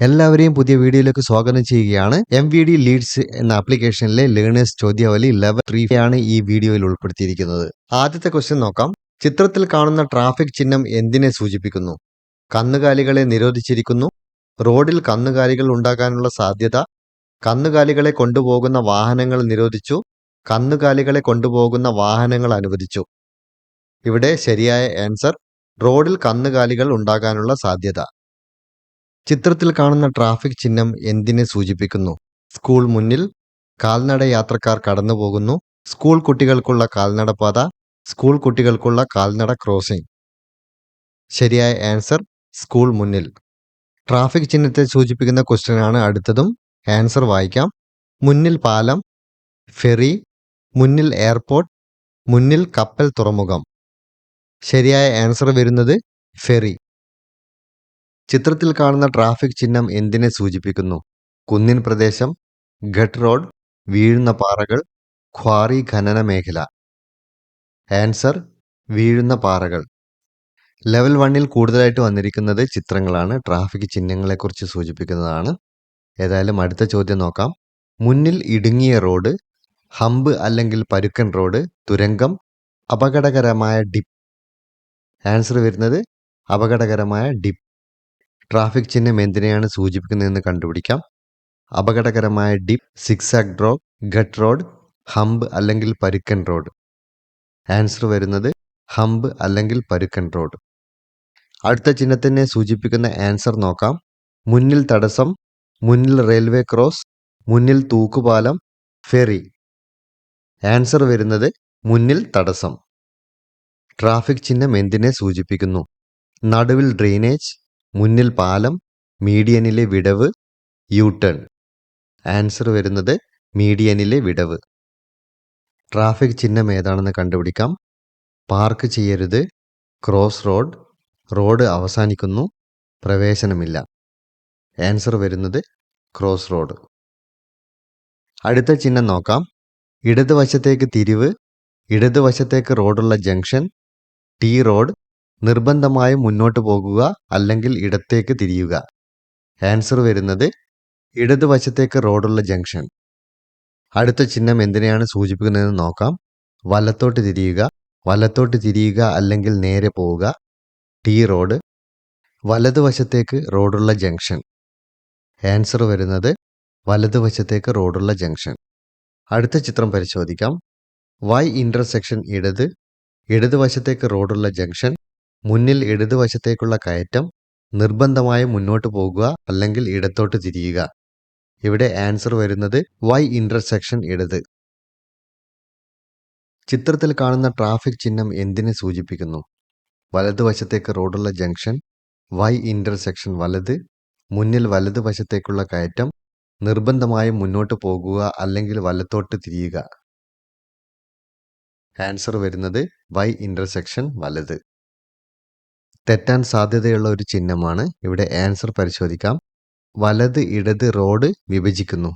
എല്ലാവരെയും പുതിയ വീഡിയോയിലേക്ക് സ്വാഗതം ചെയ്യുകയാണ്. MVD ലീഡ്സ് എന്ന ആപ്ലിക്കേഷനിലെ ലേണേഴ്സ് ചോദ്യാവലി ലെവൽ 3 ആണ് ഈ വീഡിയോയിൽ ഉൾപ്പെടുത്തിയിരിക്കുന്നത്. ആദ്യത്തെ ക്വസ്റ്റ്യൻ നോക്കാം. ചിത്രത്തിൽ കാണുന്ന ട്രാഫിക് ചിഹ്നം എന്തിനെ സൂചിപ്പിക്കുന്നു? കന്നുകാലികളെ നിരോധിച്ചിരിക്കുന്നു, റോഡിൽ കന്നുകാലികൾ ഉണ്ടാകാനുള്ള സാധ്യത, കന്നുകാലികളെ കൊണ്ടുപോകുന്ന വാഹനങ്ങൾ നിരോധിച്ചു, കന്നുകാലികളെ കൊണ്ടുപോകുന്ന വാഹനങ്ങൾ അനുവദിച്ചു. ഇവിടെ ശരിയായ ആൻസർ റോഡിൽ കന്നുകാലികൾ ഉണ്ടാകാനുള്ള സാധ്യത. ചിത്രത്തിൽ കാണുന്ന ട്രാഫിക് ചിഹ്നം എന്തിനെ സൂചിപ്പിക്കുന്നു? സ്കൂൾ മുന്നിൽ, കാൽനട യാത്രക്കാർ കടന്നുപോകുന്നു, സ്കൂൾ കുട്ടികൾക്കുള്ള കാൽനടപാത, സ്കൂൾ കുട്ടികൾക്കുള്ള കാൽനട ക്രോസിംഗ്. ശരിയായ ആൻസർ സ്കൂൾ മുന്നിൽ. ട്രാഫിക് ചിഹ്നത്തെ സൂചിപ്പിക്കുന്ന ക്വസ്റ്റ്യനാണ് അടുത്തതും. ആൻസർ വായിക്കാം. മുന്നിൽ പാലം, ഫെറി, മുന്നിൽ എയർപോർട്ട്, മുന്നിൽ കപ്പൽ തുറമുഖം. ശരിയായ ആൻസർ വരുന്നത് ഫെറി. ചിത്രത്തിൽ കാണുന്ന ട്രാഫിക് ചിഹ്നം എന്തിനെ സൂചിപ്പിക്കുന്നു? കുന്നിൻ പ്രദേശം, ഗട്ട് റോഡ്, വീഴുന്ന പാറകൾ, ക്വാറി ഖനന മേഖല. ആൻസർ വീഴുന്ന പാറകൾ. ലെവൽ 1ൽ കൂടുതലായിട്ട് വന്നിരിക്കുന്നത് ചിത്രങ്ങളാണ്, ട്രാഫിക് ചിഹ്നങ്ങളെക്കുറിച്ച് സൂചിപ്പിക്കുന്നതാണ്. ഏതായാലും അടുത്ത ചോദ്യം നോക്കാം. മുന്നിൽ ഇടുങ്ങിയ റോഡ്, ഹമ്പ് അല്ലെങ്കിൽ പരുക്കൻ റോഡ്, തുരങ്കം, അപകടകരമായ ഡിപ്പ്. ആൻസർ വരുന്നത് അപകടകരമായ ഡിപ്പ്. ട്രാഫിക് ചിഹ്നം എന്തിനെയാണ് സൂചിപ്പിക്കുന്നതെന്ന് കണ്ടുപിടിക്കാം. അപകടകരമായ ഡിപ്പ്, സിക്സാക് ഡ്രോപ്പ്, ഗട്ട് റോഡ്, ഹമ്പ് അല്ലെങ്കിൽ പരുക്കൻ റോഡ്. ആൻസർ വരുന്നത് ഹമ്പ് അല്ലെങ്കിൽ പരുക്കൻ റോഡ്. അടുത്ത ചിഹ്നത്തിനെ സൂചിപ്പിക്കുന്ന ആൻസർ നോക്കാം. മുന്നിൽ തടസ്സം, മുന്നിൽ റെയിൽവേ ക്രോസ്, മുന്നിൽ തൂക്കുപാലം, ഫെറി. ആൻസർ വരുന്നത് മുന്നിൽ തടസ്സം. ട്രാഫിക് ചിഹ്നം എന്തിനെ സൂചിപ്പിക്കുന്നു? നടുവിൽ ഡ്രെയിനേജ്, മുന്നിൽ പാലം, മീഡിയനിലെ വിടവ്, യു ടേൺ. ആൻസർ വരുന്നത് മീഡിയനിലെ വിടവ്. ട്രാഫിക് ചിഹ്നം ഏതാണെന്ന് കണ്ടുപിടിക്കാം. പാർക്ക് ചെയ്യരുത്, ക്രോസ് റോഡ്, റോഡ് അവസാനിക്കുന്നു, പ്രവേശനമില്ല. ആൻസർ വരുന്നത് ക്രോസ് റോഡ്. അടുത്ത ചിഹ്നം നോക്കാം. ഇടതുവശത്തേക്ക് തിരിവ്, ഇടതുവശത്തേക്ക് റോഡുള്ള ജംഗ്ഷൻ, ടി റോഡ്, നിർബന്ധമായും മുന്നോട്ട് പോകുക അല്ലെങ്കിൽ ഇടത്തേക്ക് തിരിയുക. ആൻസർ വരുന്നത് ഇടതുവശത്തേക്ക് റോഡുള്ള ജംഗ്ഷൻ. അടുത്ത ചിഹ്നം എന്തിനെയാണ് സൂചിപ്പിക്കുന്നതെന്ന് നോക്കാം. വലത്തോട്ട് തിരിയുക, വലത്തോട്ട് തിരിയുക അല്ലെങ്കിൽ നേരെ പോവുക, ടി റോഡ്, വലതുവശത്തേക്ക് റോഡുള്ള ജംഗ്ഷൻ. ആൻസർ വരുന്നത് വലതുവശത്തേക്ക് റോഡുള്ള ജംഗ്ഷൻ. അടുത്ത ചിത്രം പരിശോധിക്കാം. വൈ ഇന്റർസെക്ഷൻ ഇടത്, ഇടതുവശത്തേക്ക് റോഡുള്ള ജംഗ്ഷൻ, മുന്നിൽ ഇടതുവശത്തേക്കുള്ള കയറ്റം, നിർബന്ധമായും മുന്നോട്ട് പോകുക അല്ലെങ്കിൽ ഇടത്തോട്ട് തിരിയുക. ഇവിടെ ആൻസർ വരുന്നത് വൈ ഇന്റർസെക്ഷൻ ഇടത്. ചിത്രത്തിൽ കാണുന്ന ട്രാഫിക് ചിഹ്നം എന്തിനെ സൂചിപ്പിക്കുന്നു? വലതുവശത്തേക്ക് റോഡുള്ള ജംഗ്ഷൻ, വൈ ഇന്റർസെക്ഷൻ വലത്, മുന്നിൽ വലതുവശത്തേക്കുള്ള കയറ്റം, നിർബന്ധമായും മുന്നോട്ട് പോകുക അല്ലെങ്കിൽ വലത്തോട്ട് തിരിയുക. ആൻസർ വരുന്നത് വൈ ഇന്റർസെക്ഷൻ വലത്. തെറ്റാൻ സാധ്യതയുള്ള ഒരു ചിഹ്നമാണ്. ഇവിടെ ആൻസർ പരിശോധിക്കാം. വലത് ഇടത് റോഡ് വിഭജിക്കുന്നു,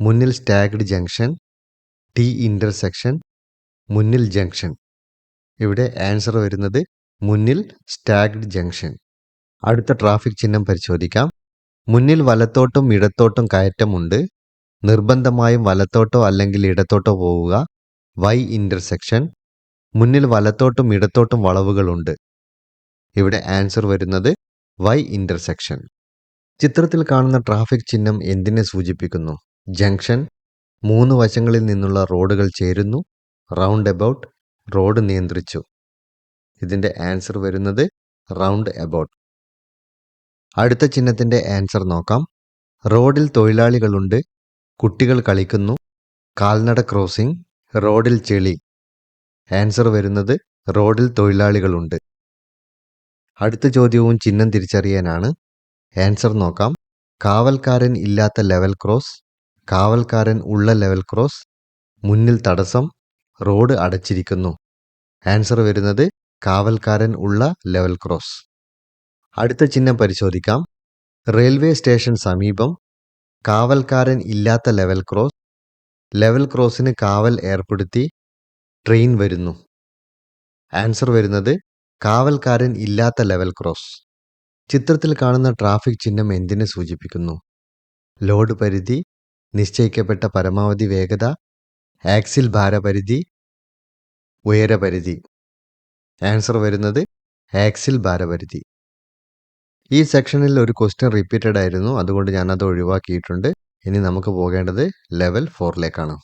മുന്നിൽ സ്റ്റാഗ്ഡ് ജംഗ്ഷൻ, ടി ഇന്റർസെക്ഷൻ, മുന്നിൽ ജംഗ്ഷൻ. ഇവിടെ ആൻസർ വരുന്നത് മുന്നിൽ സ്റ്റാഗ്ഡ് ജംഗ്ഷൻ. അടുത്ത ട്രാഫിക് ചിഹ്നം പരിശോധിക്കാം. മുന്നിൽ വലത്തോട്ടും ഇടത്തോട്ടും കയറ്റമുണ്ട്, നിർബന്ധമായും വലത്തോട്ടോ അല്ലെങ്കിൽ ഇടത്തോട്ടോ പോവുക, വൈ ഇന്റർസെക്ഷൻ. മുന്നിൽ വലത്തോട്ടും ഇടത്തോട്ടും വളവുകളുണ്ട്. ഇവിടെ ആൻസർ വരുന്നത് വൈ ഇന്റർസെക്ഷൻ. ചിത്രത്തിൽ കാണുന്ന ട്രാഫിക് ചിഹ്നം എന്തിനെ സൂചിപ്പിക്കുന്നു? ജംഗ്ഷൻ, 3 വശങ്ങളിൽ നിന്നുള്ള റോഡുകൾ ചേരുന്നു, റൗണ്ട് എബൌട്ട്, റോഡ് നിയന്ത്രിച്ചു. ഇതിൻ്റെ ആൻസർ വരുന്നത് റൗണ്ട് എബൌട്ട്. അടുത്ത ചിഹ്നത്തിൻ്റെ ആൻസർ നോക്കാം. റോഡിൽ തൊഴിലാളികളുണ്ട്, കുട്ടികൾ കളിക്കുന്നു, കാൽനട ക്രോസിംഗ്, റോഡിൽ ചെളി. ആൻസർ വരുന്നത് റോഡിൽ തൊഴിലാളികളുണ്ട്. അടുത്ത ചോദ്യവും ചിഹ്നം തിരിച്ചറിയാനാണ്. ആൻസർ നോക്കാം. കാവൽക്കാരൻ ഇല്ലാത്ത ലെവൽ ക്രോസ്, കാവൽക്കാരൻ ഉള്ള ലെവൽ ക്രോസ്, മുന്നിൽ തടസ്സം, റോഡ് അടച്ചിരിക്കുന്നു. ആൻസർ വരുന്നത് കാവൽക്കാരൻ ഉള്ള ലെവൽ ക്രോസ്. അടുത്ത ചിഹ്നം പരിശോധിക്കാം. റെയിൽവേ സ്റ്റേഷൻ സമീപം, കാവൽക്കാരൻ ഇല്ലാത്ത ലെവൽ ക്രോസ്, ലെവൽ ക്രോസിന് കാവൽ ഏർപ്പെടുത്തി, ട്രെയിൻ വരുന്നു. ആൻസർ വരുന്നത് കാവൽക്കാരൻ ഇല്ലാത്ത ലെവൽ ക്രോസ്. ചിത്രത്തിൽ കാണുന്ന ട്രാഫിക് ചിഹ്നം എന്തിനെ സൂചിപ്പിക്കുന്നു? ലോഡ് പരിധി, നിശ്ചയിക്കപ്പെട്ട പരമാവധി വേഗത, ആക്സിൽ ഭാരപരിധി, ഉയരപരിധി. ആൻസർ വരുന്നത് ആക്സിൽ ഭാരപരിധി. ഈ സെക്ഷനിൽ ഒരു ക്വസ്റ്റ്യൻ റിപ്പീറ്റഡ് ആയിരുന്നു, അതുകൊണ്ട് ഞാനത് ഒഴിവാക്കിയിട്ടുണ്ട്. ഇനി നമുക്ക് പോകേണ്ടത് ലെവൽ 4ലേക്കാണ്.